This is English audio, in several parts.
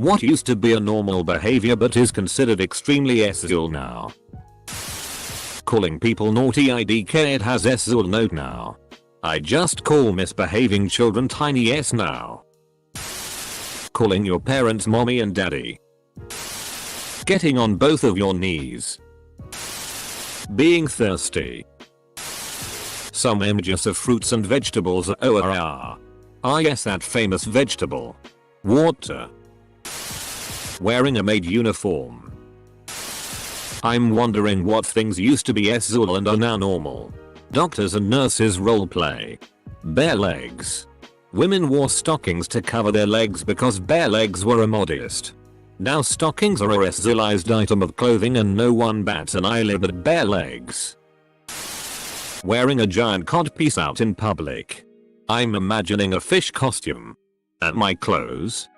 What used to be a normal behavior but is considered extremely sexual now. Calling people naughty IDK, it has sexual note now. I just call misbehaving children tiny s now. Calling your parents mommy and daddy. Getting on both of your knees. Being thirsty. Some images of fruits and vegetables are ORR. Ah yes, that famous vegetable. Water. Wearing a maid uniform. I'm wondering what things used to be sexual and are now normal. Doctors and nurses roleplay. Bare legs. Women wore stockings to cover their legs because bare legs were immodest. Now stockings are a sexualized item of clothing and no one bats an eyelid at bare legs. Wearing a giant codpiece out in public. I'm imagining a fish costume. And my clothes.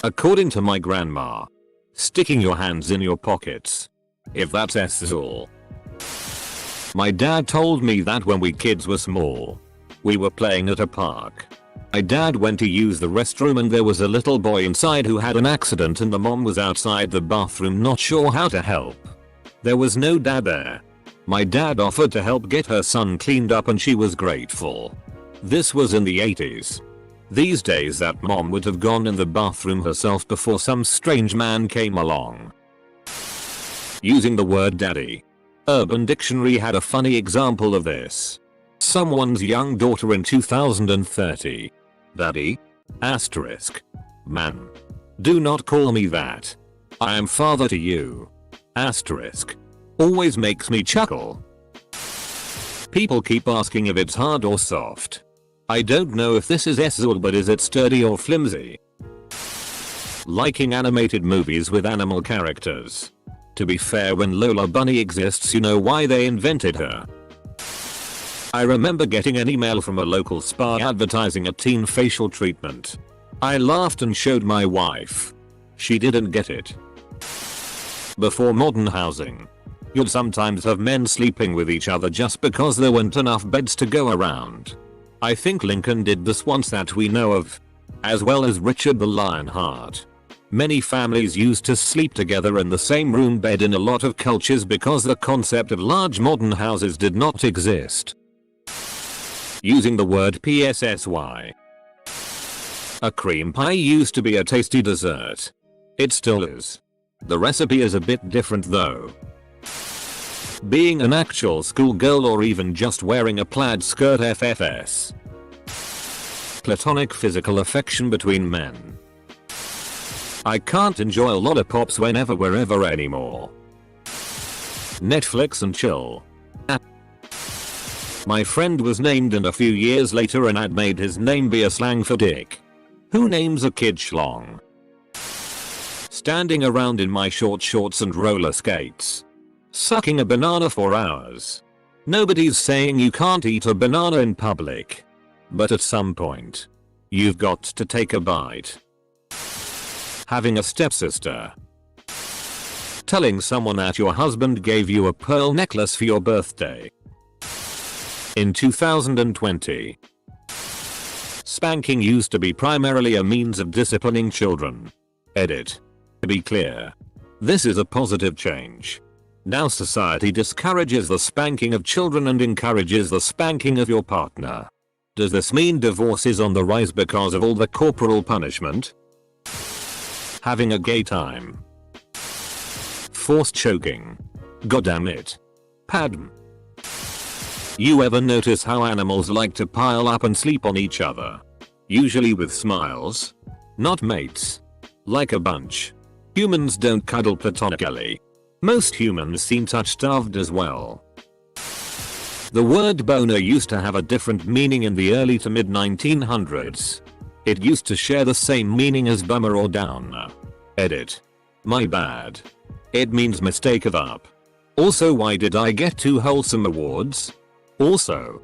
According to my grandma. Sticking your hands in your pockets. If that's sexual. My dad told me that when we kids were small. We were playing at a park. My dad went to use the restroom and there was a little boy inside who had an accident and the mom was outside the bathroom not sure how to help. There was no dad there. My dad offered to help get her son cleaned up and she was grateful. This was in the 80s. These days that mom would have gone in the bathroom herself before some strange man came along. Using the word daddy. Urban Dictionary had a funny example of this. Someone's young daughter in 2030. Daddy? Asterisk. Man. Do not call me that. I am father to you. Asterisk. Always makes me chuckle. People keep asking if it's hard or soft. I don't know if this is sexual, but is it sturdy or flimsy? Liking animated movies with animal characters. To be fair, when Lola Bunny exists you know why they invented her. I remember getting an email from a local spa advertising a teen facial treatment. I laughed and showed my wife. She didn't get it. Before modern housing. You'd sometimes have men sleeping with each other just because there weren't enough beds to go around. I think Lincoln did this once that we know of. As well as Richard the Lionheart. Many families used to sleep together in the same room bed in a lot of cultures because the concept of large modern houses did not exist. Using the word PSSY. A cream pie used to be a tasty dessert. It still is. The recipe is a bit different though. Being an actual schoolgirl or even just wearing a plaid skirt FFS. Platonic physical affection between men. I can't enjoy lollipops whenever wherever anymore. Netflix and chill. My friend was named and a few years later an ad made his name be a slang for dick. Who names a kid schlong? Standing around in my short shorts and roller skates. Sucking a banana for hours. Nobody's saying you can't eat a banana in public. But at some point, you've got to take a bite. Having a stepsister. Telling someone that your husband gave you a pearl necklace for your birthday. In 2020. Spanking used to be primarily a means of disciplining children. Edit. To be clear. This is a positive change. Now society discourages the spanking of children and encourages the spanking of your partner. Does this mean divorce is on the rise because of all the corporal punishment? Having a gay time. Forced choking. Goddamn it. Padm. You ever notice how animals like to pile up and sleep on each other? Usually with smiles. Not mates. Like a bunch. Humans don't cuddle platonically. Most humans seem touch-starved as well. The word boner used to have a different meaning in the early to mid 1900s. It used to share the same meaning as bummer or downer. Edit. My bad. It means mistake of up. Also, why did I get 2 wholesome awards? Also.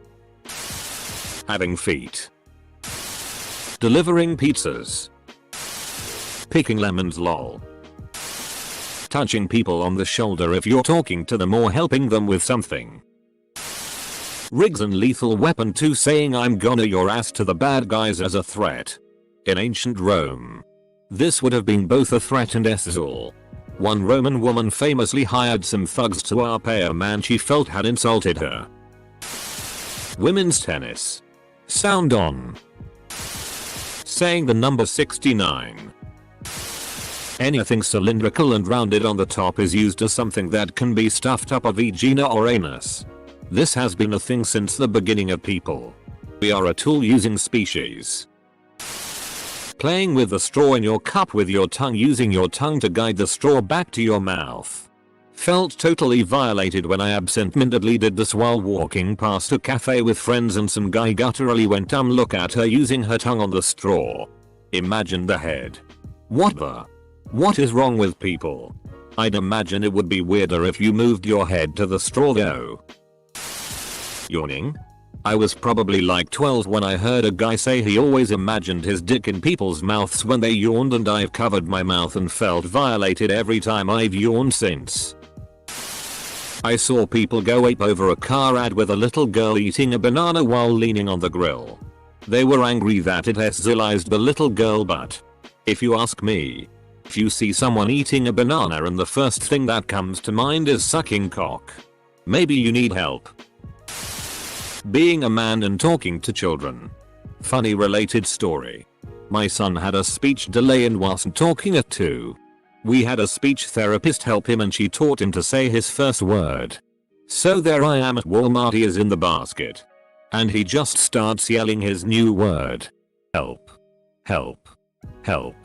Having feet. Delivering pizzas. Picking lemons lol. Touching people on the shoulder if you're talking to them or helping them with something. Riggs and Lethal Weapon 2 saying I'm gonna your ass to the bad guys as a threat. In ancient Rome. This would have been both a threat and SZL. One Roman woman famously hired some thugs to pay a man she felt had insulted her. Women's tennis. Sound on. Saying the number 69. Anything cylindrical and rounded on the top is used as something that can be stuffed up a vagina or anus. This has been a thing since the beginning of people. We are a tool-using species. Playing with the straw in your cup with your tongue, using your tongue to guide the straw back to your mouth. Felt totally violated when I absent-mindedly did this while walking past a cafe with friends and some guy gutturally went look at her using her tongue on the straw. Imagine the head. What is wrong with people? I'd imagine it would be weirder if you moved your head to the straw though. Yawning? I was probably like 12 when I heard a guy say he always imagined his dick in people's mouths when they yawned, and I've covered my mouth and felt violated every time I've yawned since. I saw people go ape over a car ad with a little girl eating a banana while leaning on the grill. They were angry that it SZLized the little girl, but if you ask me, if you see someone eating a banana and the first thing that comes to mind is sucking cock, maybe you need help. Being a man and talking to children. Funny related story. My son had a speech delay and wasn't talking at 2. We had a speech therapist help him and she taught him to say his first word. So there I am at Walmart, he is in the basket. And he just starts yelling his new word. Help. Help. Help.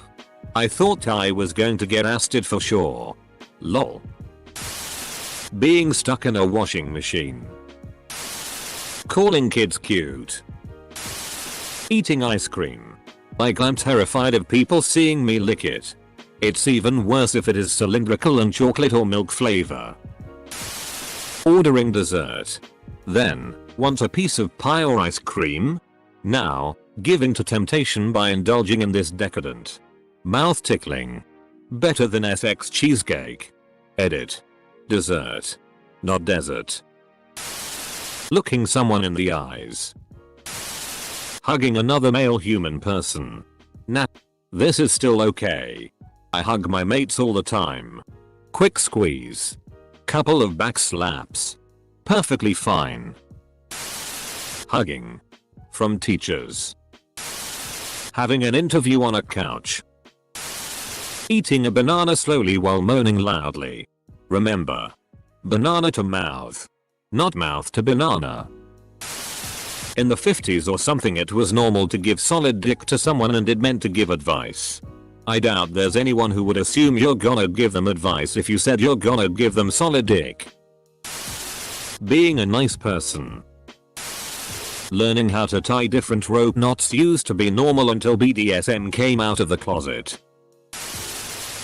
I thought I was going to get arrested for sure. Lol. Being stuck in a washing machine. Calling kids cute. Eating ice cream. Like I'm terrified of people seeing me lick it. It's even worse if it is cylindrical and chocolate or milk flavor. Ordering dessert. Then, want a piece of pie or ice cream? Now, giving to temptation by indulging in this decadent. Mouth tickling. Better than SX cheesecake. Edit. Dessert. Not desert. Looking someone in the eyes. Hugging another male human person. Nah. This is still okay. I hug my mates all the time. Quick squeeze. Couple of back slaps. Perfectly fine. Hugging. From teachers. Having an interview on a couch. Eating a banana slowly while moaning loudly. Remember. Banana to mouth. Not mouth to banana. In the 50s or something it was normal to give solid dick to someone and it meant to give advice. I doubt there's anyone who would assume you're gonna give them advice if you said you're gonna give them solid dick. Being a nice person. Learning how to tie different rope knots used to be normal until BDSM came out of the closet.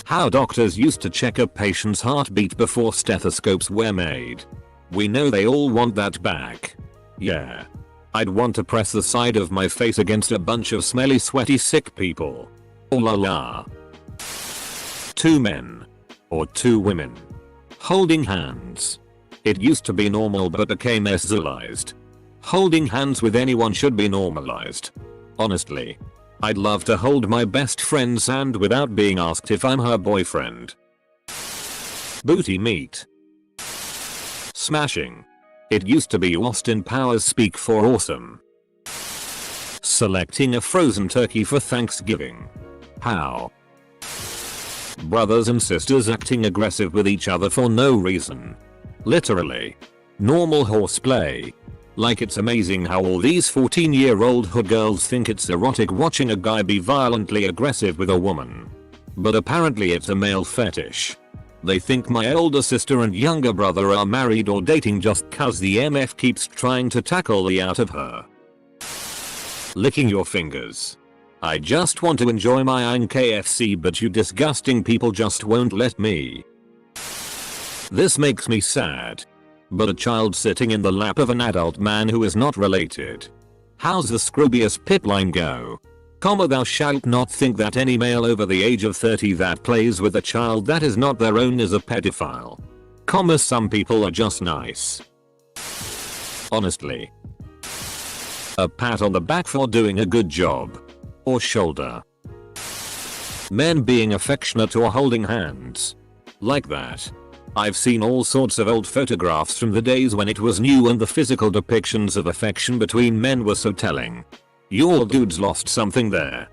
How doctors used to check a patient's heartbeat before stethoscopes were made. We know they all want that back. Yeah. I'd want to press the side of my face against a bunch of smelly, sweaty, sick people. Oh la la. 2 men. Or 2 women. Holding hands. It used to be normal but became SZLized. Holding hands with anyone should be normalized. Honestly. I'd love to hold my best friend's hand without being asked if I'm her boyfriend. Booty meat. Smashing. It used to be Austin Powers speak for awesome. Selecting a frozen turkey for Thanksgiving. How? Brothers and sisters acting aggressive with each other for no reason. Literally. Normal horseplay. Like it's amazing how all these 14-year-old hood girls think it's erotic watching a guy be violently aggressive with a woman. But apparently it's a male fetish. They think my older sister and younger brother are married or dating just cause the MF keeps trying to tackle the out of her. Licking your fingers. I just want to enjoy my own KFC but you disgusting people just won't let me. This makes me sad. But a child sitting in the lap of an adult man who is not related. How's the scroobius pip line go? Comma, thou shalt not think that any male over the age of 30 that plays with a child that is not their own is a pedophile. Comma, some people are just nice. Honestly. A pat on the back for doing a good job. Or shoulder. Men being affectionate or holding hands. Like that. I've seen all sorts of old photographs from the days when it was new and the physical depictions of affection between men were so telling. You all dudes lost something there.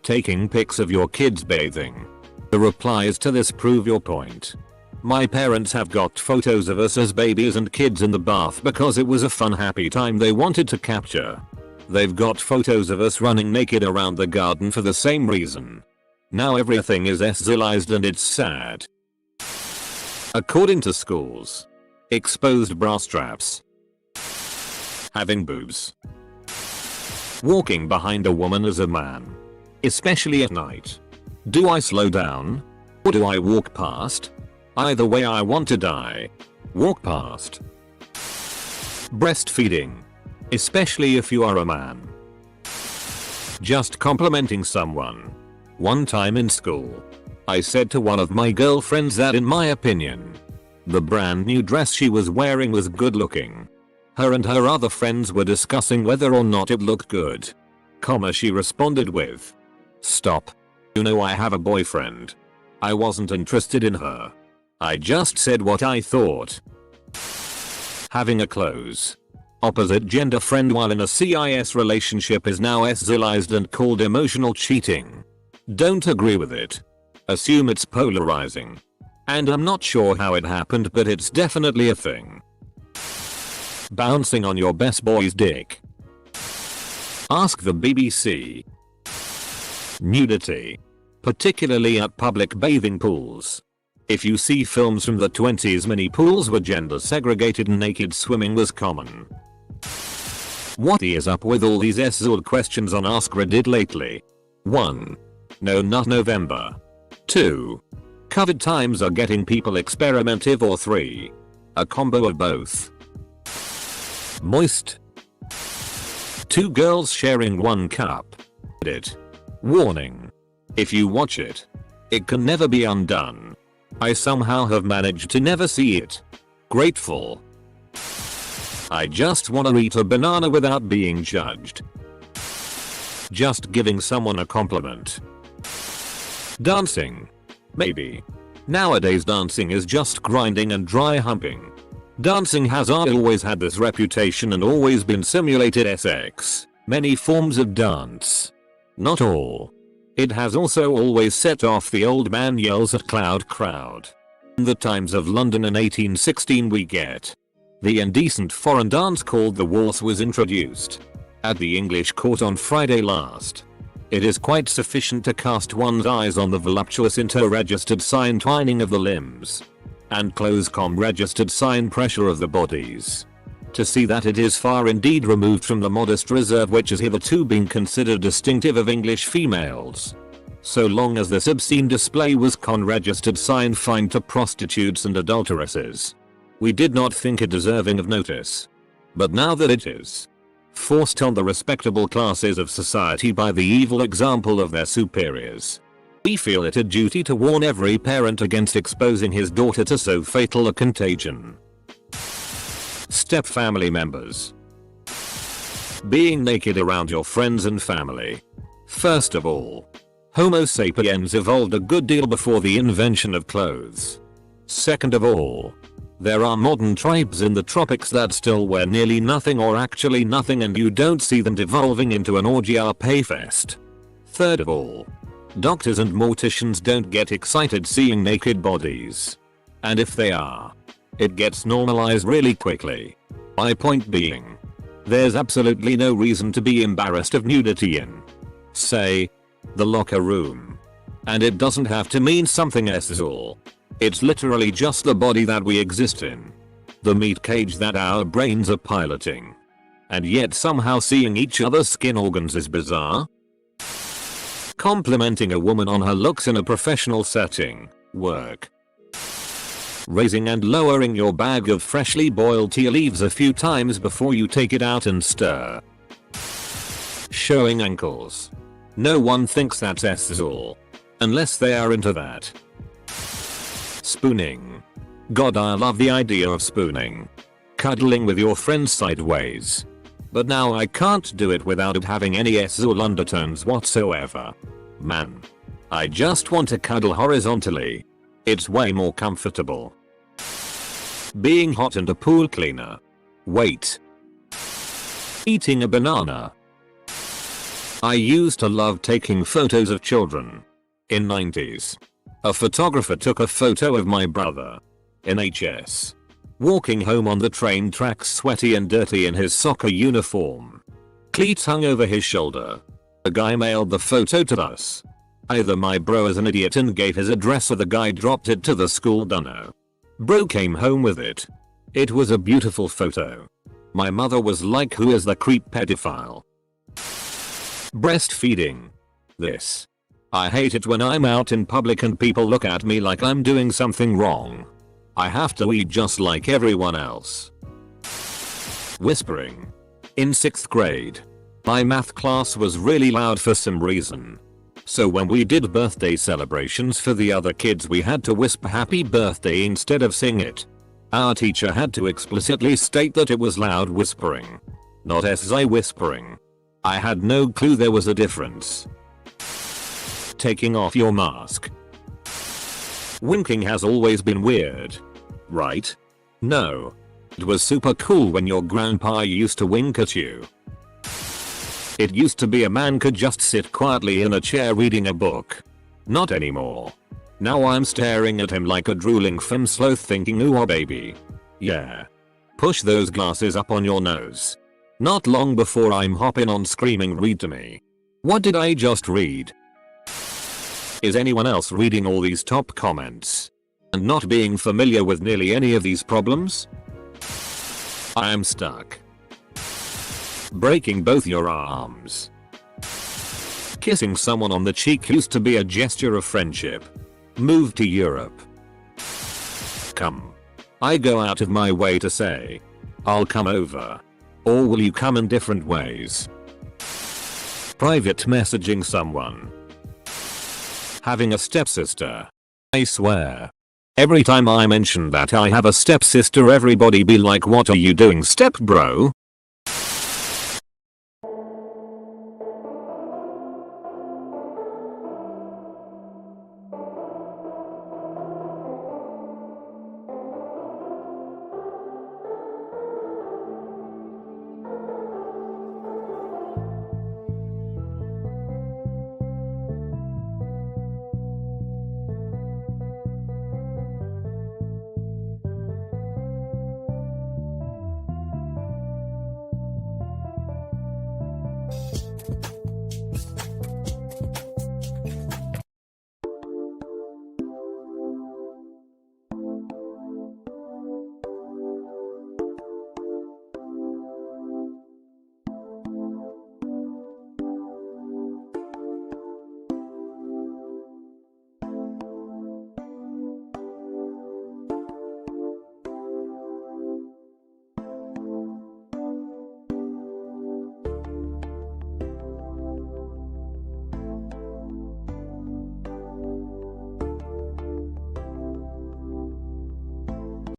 Taking pics of your kids bathing. The replies to this prove your point. My parents have got photos of us as babies and kids in the bath because it was a fun happy time they wanted to capture. They've got photos of us running naked around the garden for the same reason. Now everything is sexualized and it's sad. According to schools. Exposed bra straps. Having boobs. Walking behind a woman as a man. Especially at night. Do I slow down? Or do I walk past? Either way I want to die. Walk past. Breastfeeding. Especially if you are a man. Just complimenting someone. One time in school. I said to one of my girlfriends that in my opinion, the brand new dress she was wearing was good looking. Her and her other friends were discussing whether or not it looked good. She responded with, "Stop. You know I have a boyfriend." I wasn't interested in her. I just said what I thought. Having a close opposite gender friend while in a CIS relationship is now sexualized and called emotional cheating. Don't agree with it. Assume it's polarizing. And I'm not sure how it happened, but it's definitely a thing. Bouncing on your best boy's dick. Ask the BBC. Nudity. Particularly at public bathing pools. If you see films from the 20s, many pools were gender segregated and naked swimming was common. What is up with all these sexual questions on Ask Reddit lately? 1. No, not November. 2. COVID times are getting people experimentative, or 3. A combo of both. Moist. 2 girls sharing one cup. It. Warning. If you watch it, it can never be undone. I somehow have managed to never see it. Grateful. I just wanna eat a banana without being judged. Just giving someone a compliment. Dancing. Maybe. Nowadays dancing is just grinding and dry humping. Dancing has always had this reputation and always been simulated sex. Many forms of dance. Not all. It has also always set off the old man yells at crowd. In the Times of London in 1816 we get. The indecent foreign dance called the waltz was introduced. At the English court on Friday last. It is quite sufficient to cast one's eyes on the voluptuous inter-registered sign twining of the limbs. And close-registered sign pressure of the bodies. To see that it is far indeed removed from the modest reserve which has hitherto been considered distinctive of English females. So long as this obscene display was registered sign fined to prostitutes and adulteresses. We did not think it deserving of notice. But now that it is forced on the respectable classes of society by the evil example of their superiors, we feel it a duty to warn every parent against exposing his daughter to so fatal a contagion. Step family members. Being naked around your friends and family. First of all, Homo sapiens evolved a good deal before the invention of clothes. Second of all, there are modern tribes in the tropics that still wear nearly nothing or actually nothing, and you don't see them devolving into an orgy or payfest. Third of all, doctors and morticians don't get excited seeing naked bodies. And if they are, it gets normalized really quickly. My point being, there's absolutely no reason to be embarrassed of nudity in, say, the locker room. And it doesn't have to mean something sexual. It's literally just the body that we exist in. The meat cage that our brains are piloting. And yet somehow seeing each other's skin organs is bizarre. Complimenting a woman on her looks in a professional setting, work. Raising and lowering your bag of freshly boiled tea leaves a few times before you take it out and stir. Showing ankles. No one thinks that's sexual. Unless they are into that. Spooning. God, I love the idea of spooning. Cuddling with your friends sideways. But now I can't do it without it having any sexual undertones whatsoever. Man. I just want to cuddle horizontally. It's way more comfortable. Being hot and a pool cleaner. Wait. Eating a banana. I used to love taking photos of children. In 90s. A photographer took a photo of my brother. In HS. Walking home on the train tracks sweaty and dirty in his soccer uniform. Cleats hung over his shoulder. The guy mailed the photo to us. Either my bro is an idiot and gave his address or the guy dropped it to the school, dunno. Bro came home with it. It was a beautiful photo. My mother was like, who is the creep pedophile? Breastfeeding. This. I hate it when I'm out in public and people look at me like I'm doing something wrong. I have to eat just like everyone else. Whispering. In 6th grade. My math class was really loud for some reason. So when we did birthday celebrations for the other kids, we had to whisper happy birthday instead of sing it. Our teacher had to explicitly state that it was loud whispering, not SI whispering. I had no clue there was a difference. Taking off your mask. Winking has always been weird. Right? No. It was super cool when your grandpa used to wink at you. It used to be a man could just sit quietly in a chair reading a book. Not anymore. Now I'm staring at him like a drooling femme sloth thinking, ooh, baby. Yeah. Push those glasses up on your nose. Not long before I'm hopping on screaming, read to me. What did I just read? Is anyone else reading all these top comments? And not being familiar with nearly any of these problems? I am stuck. Breaking both your arms. Kissing someone on the cheek used to be a gesture of friendship. Moved to Europe. Come. I go out of my way to say, I'll come over. Or will you come in different ways? Private messaging someone. Having a stepsister. I swear. Every time I mention that I have a stepsister, everybody be like, what are you doing, step bro?